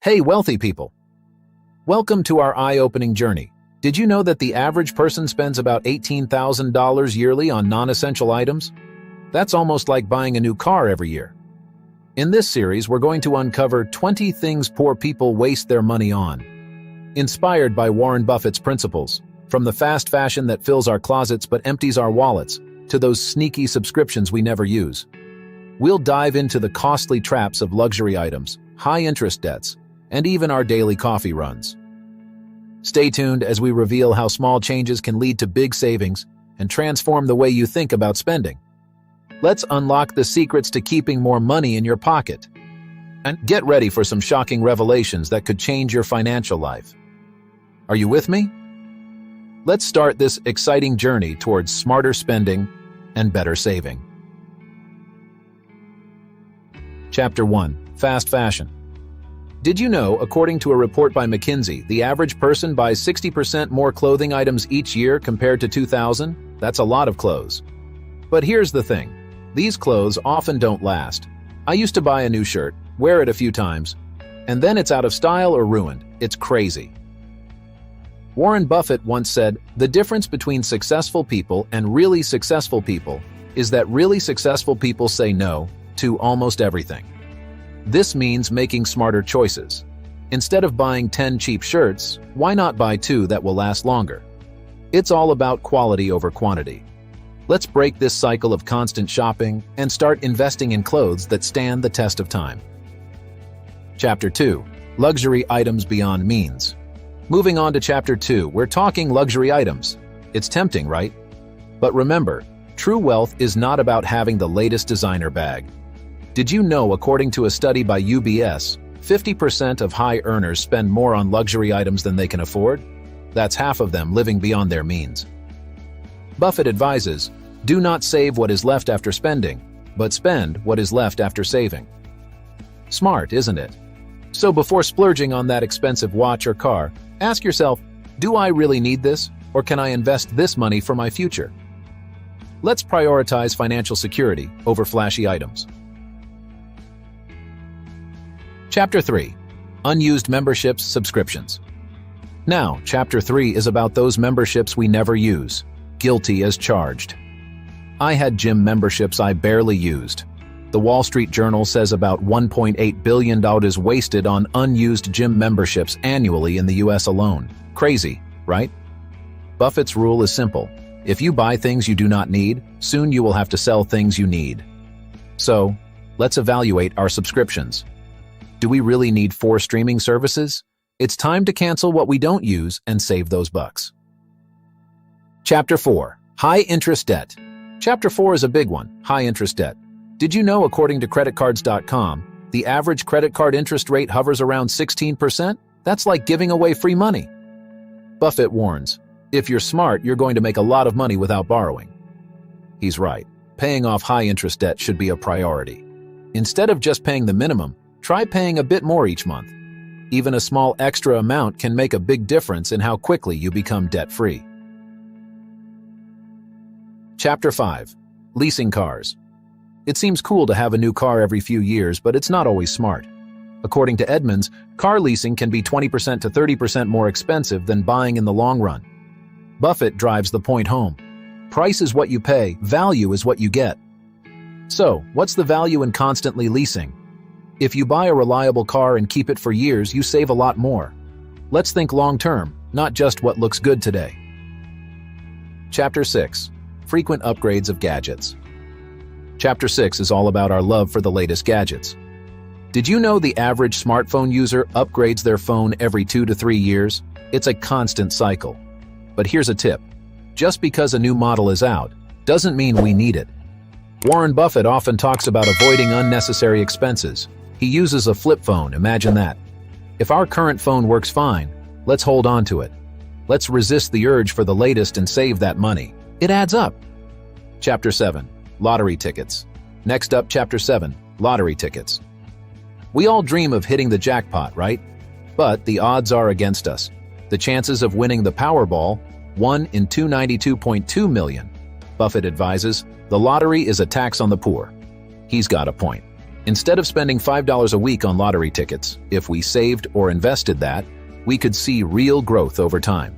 Hey, wealthy people! Welcome to our eye-opening journey. Did you know that the average person spends about $18,000 yearly on non-essential items? That's almost like buying a new car every year. In this series, we're going to uncover 20 things poor people waste their money on. Inspired by Warren Buffett's principles, from the fast fashion that fills our closets but empties our wallets, to those sneaky subscriptions we never use. We'll dive into the costly traps of luxury items, high-interest debts, and even our daily coffee runs. Stay tuned as we reveal how small changes can lead to big savings and transform the way you think about spending. Let's unlock the secrets to keeping more money in your pocket. And get ready for some shocking revelations that could change your financial life. Are you with me? Let's start this exciting journey towards smarter spending and better saving. Chapter 1. Fast Fashion. Did you know, according to a report by McKinsey, the average person buys 60% more clothing items each year compared to 2000? That's a lot of clothes. But here's the thing. These clothes often don't last. I used to buy a new shirt, wear it a few times, and then it's out of style or ruined. It's crazy. Warren Buffett once said, "The difference between successful people and really successful people is that really successful people say no to almost everything." This means making smarter choices. Instead of buying 10 cheap shirts, why not buy 2 that will last longer? It's all about quality over quantity. Let's break this cycle of constant shopping and start investing in clothes that stand the test of time. Chapter 2. Luxury items beyond means. Moving on to Chapter 2, we're talking luxury items. It's tempting, right? But remember, true wealth is not about having the latest designer bag. Did you know, according to a study by UBS, 50% of high earners spend more on luxury items than they can afford? That's half of them living beyond their means. Buffett advises, do not save what is left after spending, but spend what is left after saving. Smart, isn't it? So before splurging on that expensive watch or car, ask yourself, do I really need this, or can I invest this money for my future? Let's prioritize financial security over flashy items. Chapter 3. Unused memberships, subscriptions. Now, Chapter 3 is about those memberships we never use. Guilty as charged. I had gym memberships I barely used. The Wall Street Journal says about $1.8 billion is wasted on unused gym memberships annually in the US alone. Crazy, right? Buffett's rule is simple. If you buy things you do not need, soon you will have to sell things you need. So, let's evaluate our subscriptions. Do we really need 4 streaming services? It's time to cancel what we don't use and save those bucks. Chapter 4. High-interest debt. Chapter 4 is a big one, high-interest debt. Did you know, according to creditcards.com, the average credit card interest rate hovers around 16%? That's like giving away free money. Buffett warns, if you're smart, you're going to make a lot of money without borrowing. He's right. Paying off high-interest debt should be a priority. Instead of just paying the minimum, try paying a bit more each month. Even a small extra amount can make a big difference in how quickly you become debt-free. Chapter 5. Leasing cars. It seems cool to have a new car every few years, but it's not always smart. According to Edmunds, car leasing can be 20% to 30% more expensive than buying in the long run. Buffett drives the point home. Price is what you pay, value is what you get. So, what's the value in constantly leasing? If you buy a reliable car and keep it for years, you save a lot more. Let's think long-term, not just what looks good today. Chapter 6. Frequent upgrades of gadgets. Chapter 6 is all about our love for the latest gadgets. Did you know the average smartphone user upgrades their phone every 2 to 3 years? It's a constant cycle. But here's a tip. Just because a new model is out, doesn't mean we need it. Warren Buffett often talks about avoiding unnecessary expenses. He uses a flip phone, imagine that. If our current phone works fine, let's hold on to it. Let's resist the urge for the latest and save that money. It adds up. Chapter 7. Lottery tickets. Next up, Chapter 7. Lottery tickets. We all dream of hitting the jackpot, right? But the odds are against us. The chances of winning the Powerball, 1 in 292.2 million. Buffett advises, the lottery is a tax on the poor. He's got a point. Instead of spending $5 a week on lottery tickets, if we saved or invested that, we could see real growth over time.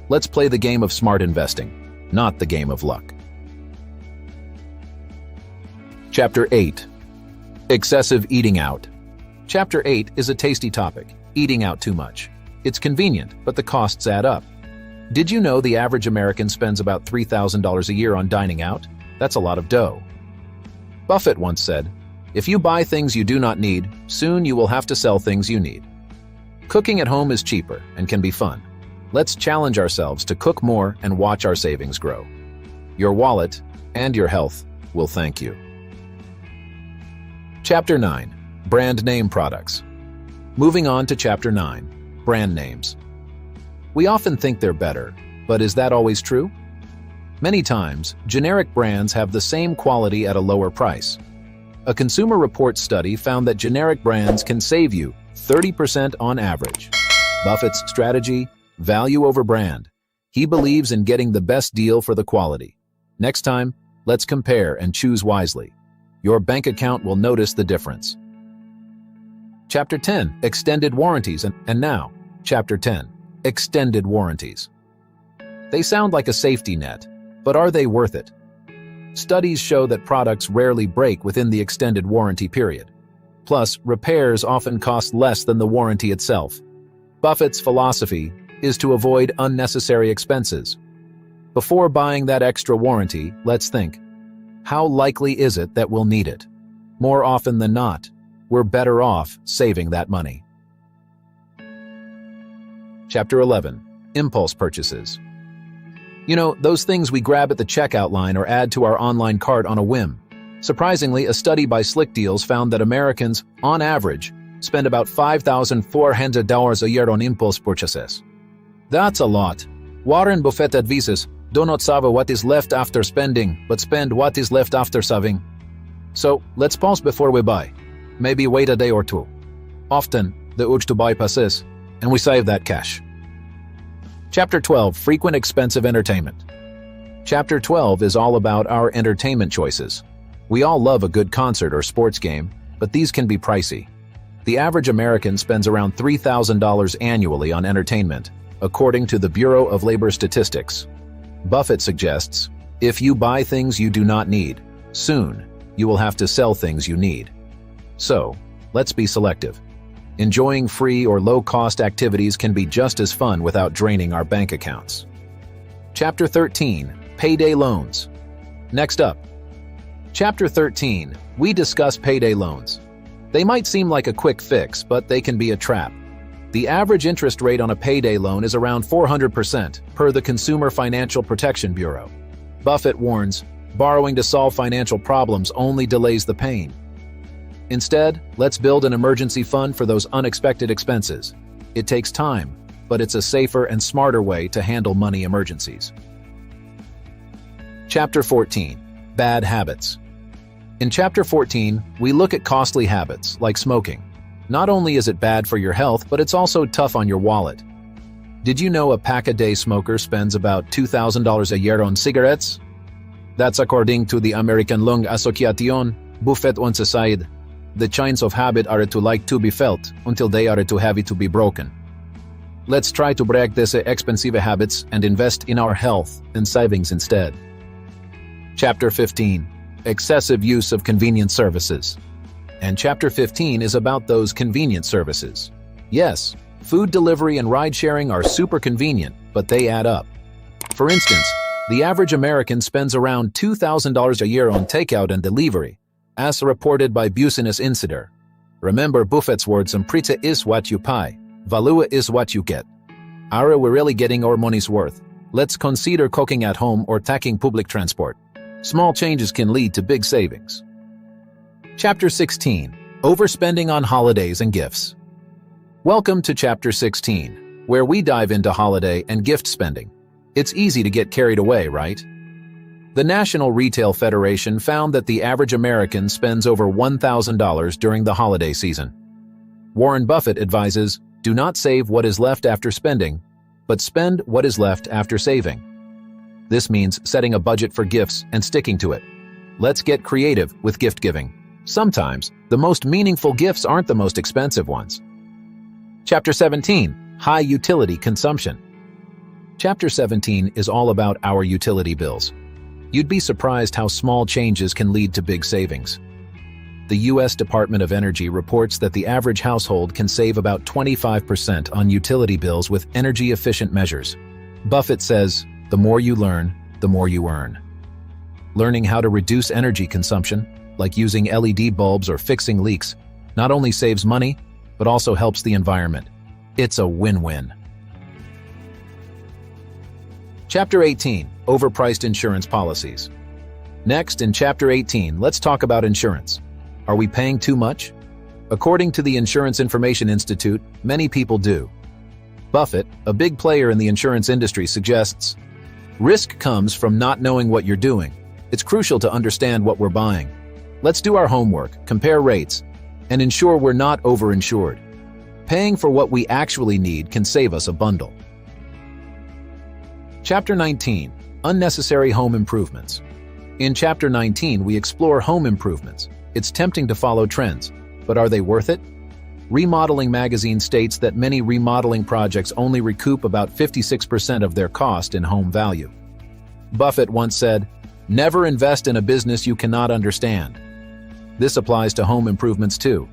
Let's play the game of smart investing, not the game of luck. Chapter 8. Excessive eating out. Chapter 8 is a tasty topic, eating out too much. It's convenient, but the costs add up. Did you know the average American spends about $3,000 a year on dining out? That's a lot of dough. Buffett once said, "If you buy things you do not need, soon you will have to sell things you need." Cooking at home is cheaper and can be fun. Let's challenge ourselves to cook more and watch our savings grow. Your wallet and your health will thank you. Chapter 9. Brand name products. Moving on to Chapter 9. Brand names. We often think they're better, but is that always true? Many times, generic brands have the same quality at a lower price. A Consumer Reports study found that generic brands can save you 30% on average. Buffett's strategy: value over brand. He believes in getting the best deal for the quality. Next time, let's compare and choose wisely. Your bank account will notice the difference. Chapter 10. Extended warranties. And now, Chapter 10. Extended warranties. They sound like a safety net, but are they worth it? Studies show that products rarely break within the extended warranty period. Plus, repairs often cost less than the warranty itself. Buffett's philosophy is to avoid unnecessary expenses. Before buying that extra warranty, let's think, how likely is it that we'll need it? More often than not, we're better off saving that money. Chapter 11. Impulse purchases. You know, those things we grab at the checkout line or add to our online cart on a whim. Surprisingly, a study by Slick Deals found that Americans, on average, spend about $5,400 a year on impulse purchases. That's a lot. Warren Buffett advises, do not save what is left after spending, but spend what is left after saving. So, let's pause before we buy. Maybe wait a day or two. Often, the urge to buy passes, and we save that cash. Chapter 12. Frequent expensive entertainment. Chapter 12 is all about our entertainment choices. We all love a good concert or sports game, but these can be pricey. The average American spends around $3,000 annually on entertainment, according to the Bureau of Labor Statistics. Buffett suggests, if you buy things you do not need, soon you will have to sell things you need. So, let's be selective. Enjoying free or low-cost activities can be just as fun without draining our bank accounts. Chapter 13. Payday loans. Next up. Chapter 13. We discuss payday loans. They might seem like a quick fix, but they can be a trap. The average interest rate on a payday loan is around 400%, per the Consumer Financial Protection Bureau. Buffett warns, borrowing to solve financial problems only delays the pain. Instead, let's build an emergency fund for those unexpected expenses. It takes time, but it's a safer and smarter way to handle money emergencies. Chapter 14. Bad habits. In Chapter 14, we look at costly habits, like smoking. Not only is it bad for your health, but it's also tough on your wallet. Did you know a pack-a-day smoker spends about $2,000 a year on cigarettes? That's according to the American Lung Association. Buffett once said, the chains of habit are too light to be felt until they are too heavy to be broken. Let's try to break these expensive habits and invest in our health and savings instead. Chapter 15. Excessive use of convenience services. And Chapter 15 is about those convenience services. Yes, food delivery and ride-sharing are super convenient, but they add up. For instance, the average American spends around $2,000 a year on takeout and delivery, as reported by Business Insider. Remember Buffett's words, "Prita is what you pay, value is what you get." Are we really getting our money's worth? Let's consider cooking at home or taking public transport. Small changes can lead to big savings. Chapter 16. Overspending on holidays and gifts. Welcome to Chapter 16, where we dive into holiday and gift spending. It's easy to get carried away, right? The National Retail Federation found that the average American spends over $1,000 during the holiday season. Warren Buffett advises, do not save what is left after spending, but spend what is left after saving. This means setting a budget for gifts and sticking to it. Let's get creative with gift giving. Sometimes, the most meaningful gifts aren't the most expensive ones. Chapter 17, High Utility Consumption. Chapter 17 is all about our utility bills. You'd be surprised how small changes can lead to big savings. The U.S. Department of Energy reports that the average household can save about 25% on utility bills with energy-efficient measures. Buffett says, "The more you learn, the more you earn." Learning how to reduce energy consumption, like using LED bulbs or fixing leaks, not only saves money, but also helps the environment. It's a win-win. Chapter 18, Overpriced Insurance Policies. Next, in Chapter 18, let's talk about insurance. Are we paying too much? According to the Insurance Information Institute, many people do. Buffett, a big player in the insurance industry, suggests, risk comes from not knowing what you're doing. It's crucial to understand what we're buying. Let's do our homework, compare rates, and ensure we're not overinsured. Paying for what we actually need can save us a bundle. Chapter 19, Unnecessary Home Improvements. In Chapter 19, we explore home improvements. It's tempting to follow trends, but are they worth it? Remodeling Magazine states that many remodeling projects only recoup about 56% of their cost in home value. Buffett once said, "Never invest in a business you cannot understand." This applies to home improvements too.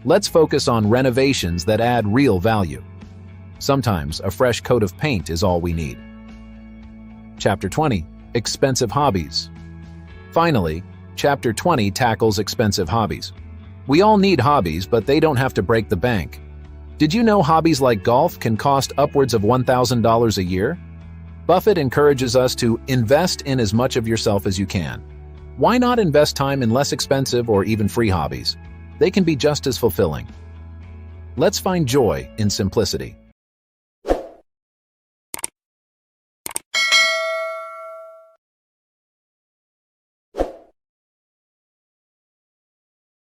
Let's focus on renovations that add real value. Sometimes a fresh coat of paint is all we need. Chapter 20, Expensive Hobbies. Finally, Chapter 20 tackles expensive hobbies. We all need hobbies, but they don't have to break the bank. Did you know hobbies like golf can cost upwards of $1,000 a year? Buffett encourages us to invest in as much of yourself as you can. Why not invest time in less expensive or even free hobbies? They can be just as fulfilling. Let's find joy in simplicity.